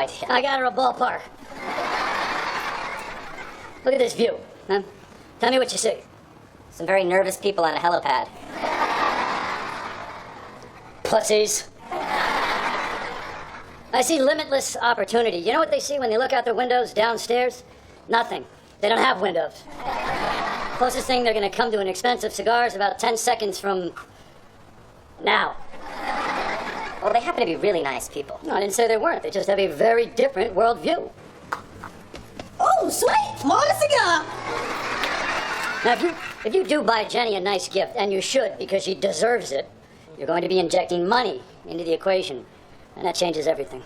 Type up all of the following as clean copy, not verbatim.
idea. I got her a ballpark. Look at this view, huh? Tell me what you see. Some very nervous people on a helipad. Pussies. I see limitless opportunity. You know what they see when they look out their windows downstairs? Nothing. They don't have windows. Closest thing they're going to come to an expensive cigar is about 10 seconds from now. Well, they happen to be really nice people. No, I didn't say they weren't. They just have a very different worldview. Oh, sweet! Florida cigar! Now, if you do buy Jenny a nice gift, and you should because she deserves it, you're going to be injecting money into the equation, and that changes everything.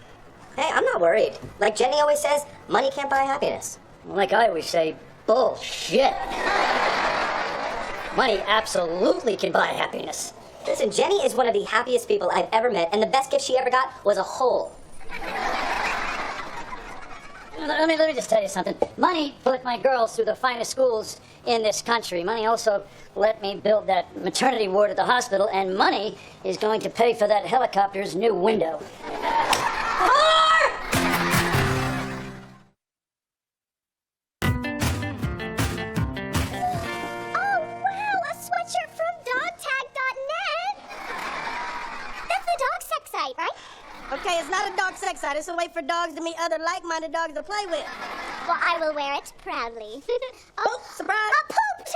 Hey, I'm not worried. Like Jenny always says, money can't buy happiness. Like I always say, bullshit. Money absolutely can buy happiness. Listen, Jenny is one of the happiest people I've ever met, and the best gift she ever got was a hole. Let me just tell you something. Money put my girls through the finest schools in this country. Money also let me build that maternity ward at the hospital, and money is going to pay for that helicopter's new window. Okay, it's not a dog sex site. It's a way for dogs to meet other like-minded dogs to play with. Well, I will wear it proudly. Oh, surprise! A poop, too!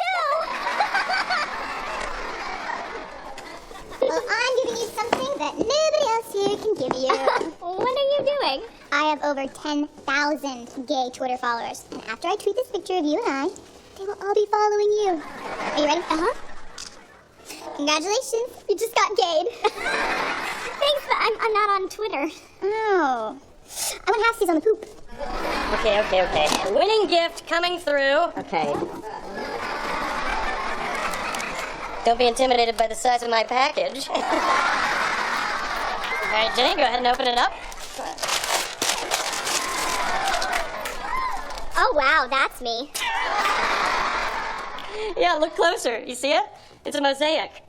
Well, I'm giving you something that nobody else here can give you. What are you doing? I have over 10,000 gay Twitter followers. And after I tweet this picture of you and I, they will all be following you. Are you ready? Uh-huh. Congratulations, you just got gayed. Thanks, but I'm not on Twitter. Oh. I want halfsies on the poop. Okay. Winning gift coming through. Okay. Don't be intimidated by the size of my package. All right, Jenny, go ahead and open it up. Oh, wow, that's me. Yeah, look closer. You see it? It's a mosaic.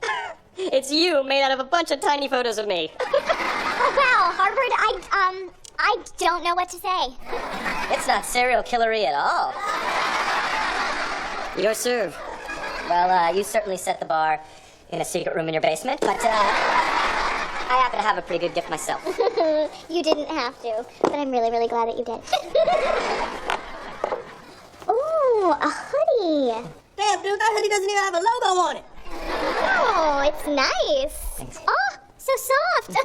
It's you made out of a bunch of tiny photos of me. Oh, wow, Harvard, I don't know what to say. It's not serial killery at all. Your serve. Well, you certainly set the bar in a secret room in your basement, but, I happen to have a pretty good gift myself. You didn't have to, but I'm really, really glad that you did. Ooh, a hoodie. Damn, dude, that hoodie doesn't even have a logo on it. Oh, it's nice. Thanks. Oh, so soft.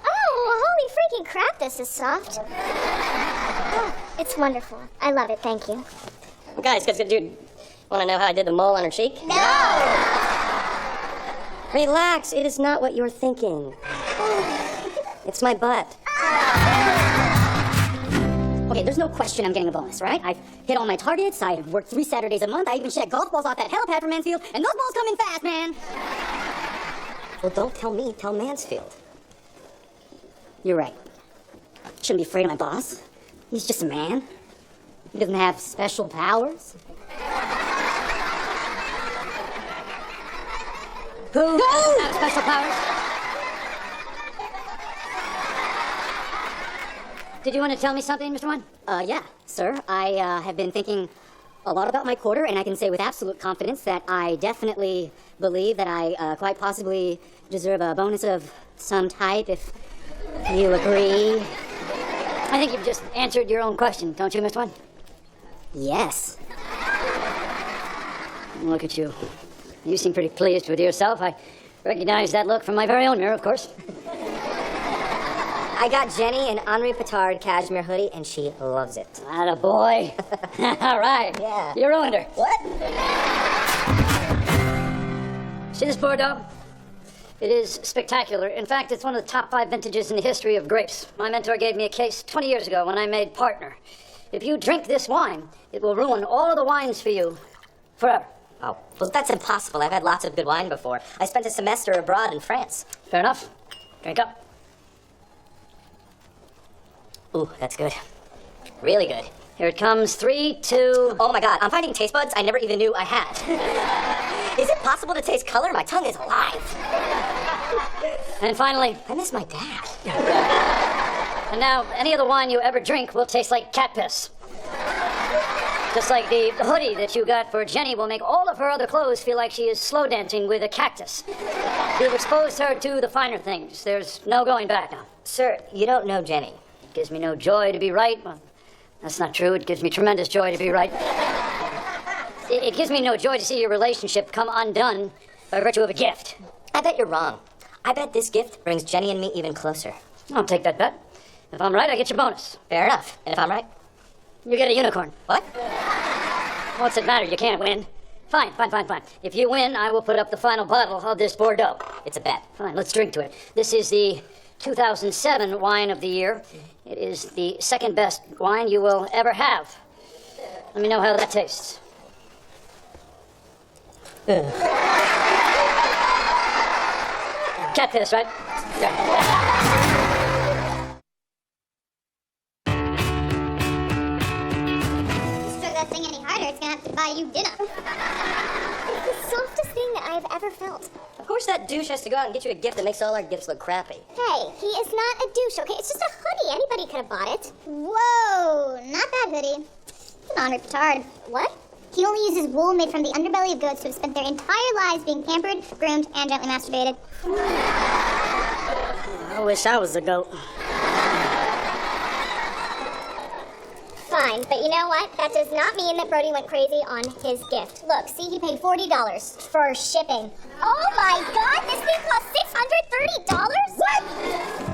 Oh, holy freaking crap, this is soft. Oh, it's wonderful. I love it, thank you. Guys, dude, want to know how I did the mole on her cheek? No! Relax, it is not what you're thinking. It's my butt. Okay, there's no question I'm getting a bonus, right? I've hit all my targets, I've worked 3 Saturdays a month, I even shed golf balls off that helipad for Mansfield, and those balls come in fast, man! Well, don't tell me, tell Mansfield. You're right. Shouldn't be afraid of my boss. He's just a man. He doesn't have special powers. Who doesn't have special powers? Did you want to tell me something, Mr. One? Yeah, sir. I have been thinking a lot about my quarter, and I can say with absolute confidence that I definitely believe that I quite possibly deserve a bonus of some type, if you agree. I think you've just answered your own question, don't you, Mr. One? Yes. Look at you. You seem pretty pleased with yourself. I recognize that look from my very own mirror, of course. I got Jenny an Henri Petard cashmere hoodie, and she loves it. Attaboy. All right. Yeah. You ruined her. What? See this Bordeaux? It is spectacular. In fact, it's one of the top 5 vintages in the history of grapes. My mentor gave me a case 20 years ago when I made partner. If you drink this wine, it will ruin all of the wines for you forever. Oh, well, that's impossible. I've had lots of good wine before. I spent a semester abroad in France. Fair enough. Drink up. Ooh, that's good. Really good. Here it comes. 3, 2... Oh my God, I'm finding taste buds I never even knew I had. Is it possible to taste color? My tongue is alive. And finally... I miss my dad. And now, any other wine you ever drink will taste like cat piss. Just like the hoodie that you got for Jenny will make all of her other clothes feel like she is slow dancing with a cactus. You've exposed her to the finer things. There's no going back now. Sir, you don't know Jenny. It gives me no joy to be right. Well, that's not true. It gives me tremendous joy to be right. It gives me no joy to see your relationship come undone by virtue of a gift. I bet you're wrong. I bet this gift brings Jenny and me even closer. I'll take that bet. If I'm right, I get your bonus. Fair enough. And if I'm right? You get a unicorn. What? What's it matter? You can't win. Fine. If you win, I will put up the final bottle of this Bordeaux. It's a bet. Fine, let's drink to it. This is the 2007 wine of the year. It is the second best wine you will ever have. Let me know how that tastes. Cat piss, right? Stroke that thing any harder, it's gonna have to buy you dinner. It's the softest thing that I've ever felt. Of course that douche has to go out and get you a gift that makes all our gifts look crappy. Hey, he is not a douche, okay? It's just a hoodie. Anybody could have bought it. Whoa, not that hoodie. It's an honored petard. What? He only uses wool made from the underbelly of goats who have spent their entire lives being pampered, groomed, and gently masturbated. I wish I was a goat. Fine, but you know what? That does not mean that Brody went crazy on his gift. Look, see, he paid $40 for shipping. Oh my God, this thing cost $630? What?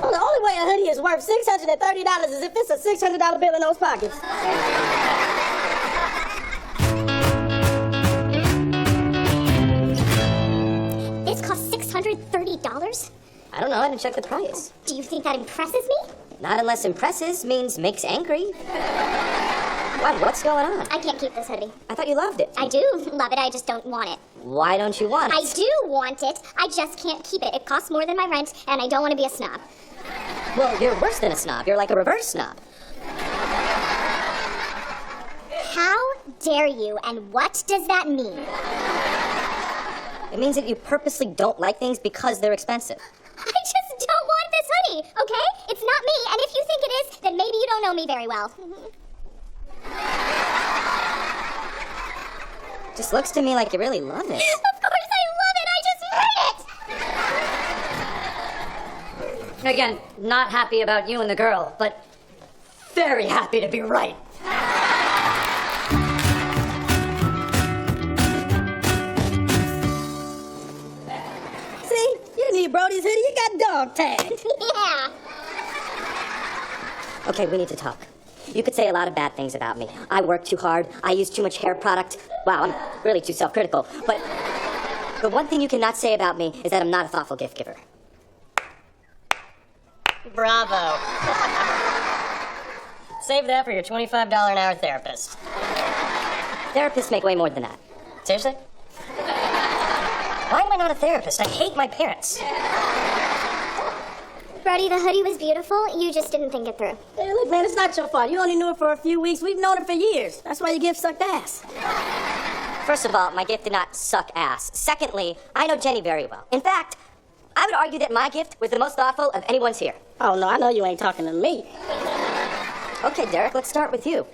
Well, the only way a hoodie is worth $630 is if it's a $600 bill in those pockets. This cost $630? I don't know. I didn't check the price. Do you think that impresses me? Not unless impresses means makes angry. Why? What's going on? I can't keep this hoodie. I thought you loved it. I do love it, I just don't want it. Why don't you want it? I do want it, I just can't keep it. It costs more than my rent, and I don't want to be a snob. Well, you're worse than a snob. You're like a reverse snob. How dare you, and what does that mean? It means that you purposely don't like things because they're expensive. I just don't want this hoodie, okay? It's not me, and if you think it is, then maybe you don't know me very well. Just looks to me like you really love it. Of course I love it, I just hate it! Again, not happy about you and the girl, but very happy to be right. See? You need Brody's hoodie. You got dog tags. Yeah. Okay, we need to talk. You could say a lot of bad things about me. I work too hard. I use too much hair product. Wow, I'm really too self-critical. But the one thing you cannot say about me is that I'm not a thoughtful gift giver. Bravo. Save that for your $25 an hour therapist. Therapists make way more than that. Seriously? Why am I not a therapist? I hate my parents. Brody, the hoodie was beautiful. You just didn't think it through. Hey, look, man, it's not your fault. You only knew it for a few weeks. We've known it for years. That's why your gift sucked ass. First of all, my gift did not suck ass. Secondly, I know Jenny very well. In fact, I would argue that my gift was the most thoughtful of anyone's here. Oh, no, I know you ain't talking to me. Okay, Derek, let's start with you.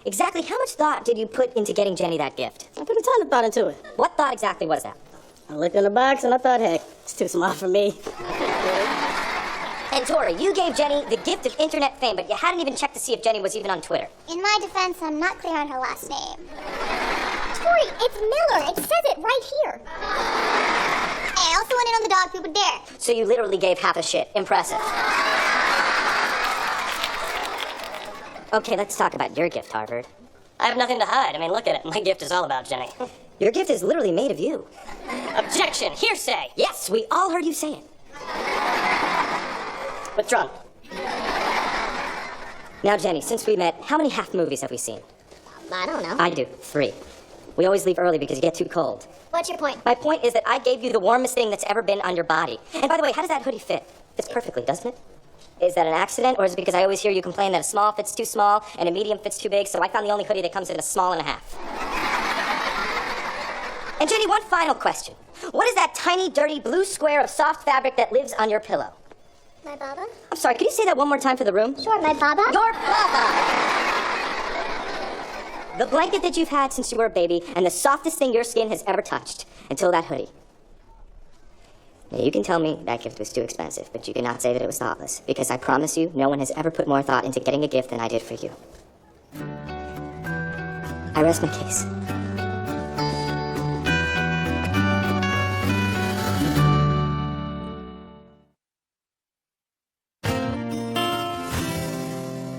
Exactly how much thought did you put into getting Jenny that gift? I put a ton of thought into it. What thought exactly was that? I looked in the box and I thought, heck, it's too small for me. And Tori, you gave Jenny the gift of internet fame, but you hadn't even checked to see if Jenny was even on Twitter. In my defense, I'm not clear on her last name. Tori, it's Miller. It says it right here. I also went in on the dog poop with Derek. So you literally gave half a shit. Impressive. Okay, let's talk about your gift, Harvard. I have nothing to hide. I mean, look at it. My gift is all about Jenny. Your gift is literally made of you. Objection! Hearsay! Yes, we all heard you say it. Withdrawn. Now, Jenny, since we met, how many half movies have we seen? I don't know. I do. 3. We always leave early because you get too cold. What's your point? My point is that I gave you the warmest thing that's ever been on your body. And by the way, how does that hoodie fit? Fits perfectly, doesn't it? Is that an accident, or is it because I always hear you complain that a small fits too small and a medium fits too big, so I found the only hoodie that comes in a small and a half? And Jenny, one final question. What is that tiny, dirty blue square of soft fabric that lives on your pillow? My baba? I'm sorry, could you say that one more time for the room? Sure, my baba. Your baba! The blanket that you've had since you were a baby, and the softest thing your skin has ever touched, until that hoodie. Now, you can tell me that gift was too expensive, but you cannot say that it was thoughtless, because I promise you, no one has ever put more thought into getting a gift than I did for you. I rest my case.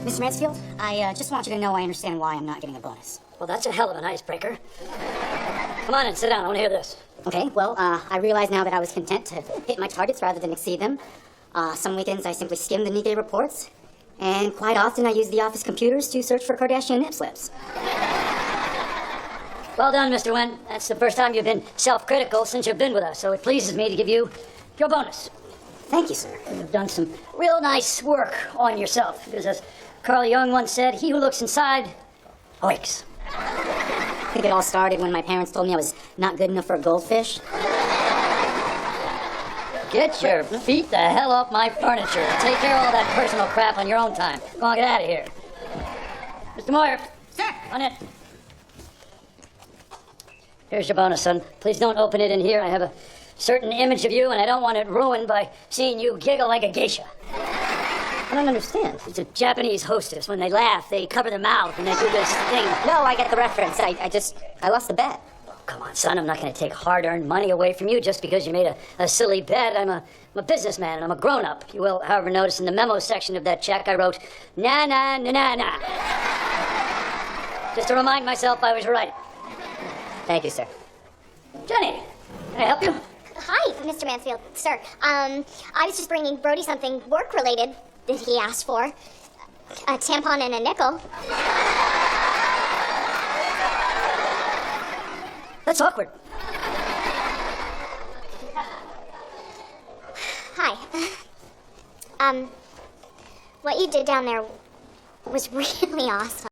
Mr. Mansfield, I just want you to know I understand why I'm not getting a bonus. Well, that's a hell of an icebreaker. Come on in, sit down. I want to hear this. Okay, well, I realize now that I was content to hit my targets rather than exceed them. Some weekends I simply skim the Nikkei reports, and quite often I use the office computers to search for Kardashian nip slips. Well done, Mr. Wen. That's the first time you've been self-critical since you've been with us, so it pleases me to give you your bonus. Thank you, sir. You've done some real nice work on yourself, because as Carl Jung once said, he who looks inside awakes. I think it all started when my parents told me I was not good enough for a goldfish. Get your feet the hell off my furniture. Take care of all that personal crap on your own time. Go on, get out of here. Mr. Moyer. Sir. On in. Here's your bonus, son. Please don't open it in here. I have a certain image of you, and I don't want it ruined by seeing you giggle like a geisha. I don't understand. It's a Japanese hostess. When they laugh, they cover their mouth and they do this thing. No, I get the reference. I lost the bet. Come on, son, I'm not going to take hard-earned money away from you just because you made a silly bet. I'm a businessman and I'm a grown-up. You will, however, notice in the memo section of that check I wrote, na na na na na. Just to remind myself I was right. Thank you, sir. Jenny, can I help you? Hi, Mr. Mansfield. Sir, I was just bringing Brody something work-related that he asked for. A tampon and a nickel. That's awkward. Hi. What you did down there was really awesome.